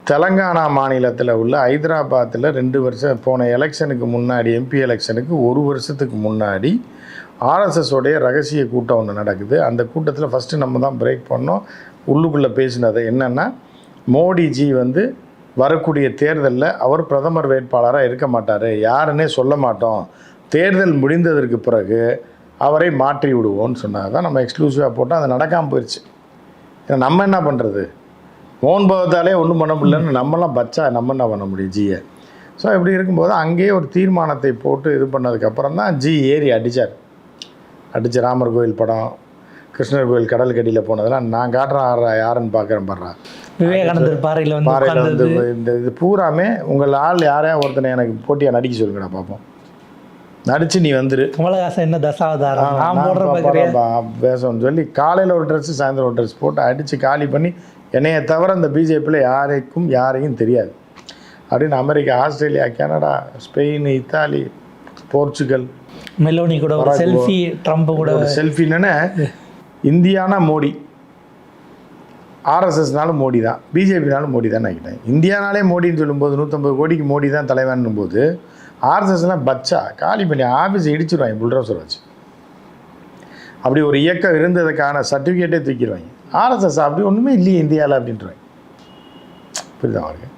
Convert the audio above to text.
தெலங்கானா மாநிலத்தில் உள்ள ஹைதராபாத்தில் 2 வருஷம் போன எலெக்ஷனுக்கு முன்னாடி, எம்பி எலெக்ஷனுக்கு 1 வருஷத்துக்கு முன்னாடி ஆர்எஸ்எஸோடைய ரகசிய கூட்டம் ஒன்று நடக்குது. அந்த கூட்டத்தில் ஃபஸ்ட்டு நம்ம தான் பிரேக் பண்ணோம். உள்ளுக்குள்ளே பேசினது என்னென்னா, மோடிஜி வரக்கூடிய தேர்தலில் அவர் பிரதமர் வேட்பாளராக இருக்க மாட்டார், யாருன்னே சொல்ல மாட்டோம், தேர்தல் முடிந்ததற்கு பிறகு அவரை மாற்றி விடுவோம்னு சொன்னாங்க தான் நம்ம எக்ஸ்க்ளூசிவாக போட்டோம். அது நடக்காமல் போயிடுச்சு. ஏன்னா நம்ம என்ன பண்ணுறது, மோகன் பகவத்தாலே ஒன்றும் பண்ண முடியலன்னு நம்மலாம் பச்சா நம்ம என்ன பண்ண முடியும் ஜியை. ஸோ இப்படி இருக்கும்போது அங்கேயே ஒரு தீர்மானத்தை போட்டு இது பண்ணதுக்கப்புறம் தான் ஜி ஏறி அடித்த ராமர் கோயில் படம், கிருஷ்ணர் கோயில் கடல் கடியில் போனதெல்லாம் நான் காட்டுறேன், யாருன்னு பார்க்குறேன் பாடுறா. விவேகானந்தர் பாறையில் இந்த இது பூராமே உங்கள் ஆள் யாரையா ஒருத்தனை எனக்கு போட்டியாக நடிக்க சொல்லுங்கடா பார்ப்போம். நடிச்சு நீ வந்துரு, கமலஹாசன் என்ன தசாவதாரம் பேசணும்னு சொல்லி காலையில் ஒரு ட்ரெஸ்ஸு சாயந்தரம் ஒரு ட்ரெஸ் போட்டு அடித்து காலி பண்ணி, என்னையை தவிர இந்த பிஜேபியில் யாரையும் தெரியாது அப்படின்னு America, Australia, Canada, Spain, Italy, Portugal, Meloni கூட ஒரு செல்ஃபி, ட்ரம்ப் கூட ஒரு செல்ஃபின்னு. இந்தியானா மோடி, ஆர்எஸ்எஸ்னாலும் மோடி தான், பிஜேபினாலும் மோடி தான் நினைக்கிட்டேன். இந்தியானாலே மோடின்னு சொல்லும்போது 150 கோடிக்கு மோடி தான் தலைவன்னும் போது, ஆர்எஸ்எஸ்லாம் பச்சா காலி பண்ணி ஆஃபீஸை இடிச்சிடுவாங்க புல்டோசர் வச்சு. அப்படி ஒரு இயக்கம் இருந்ததுக்கான சர்டிஃபிகேட்டே தூக்கிடுவாங்க. ஆர்எஸ்எஸ் அப்படி ஒன்றுமே இல்லையே இந்தியாவில் அப்படின்றாங்க. புரியுதா அவருக்கு?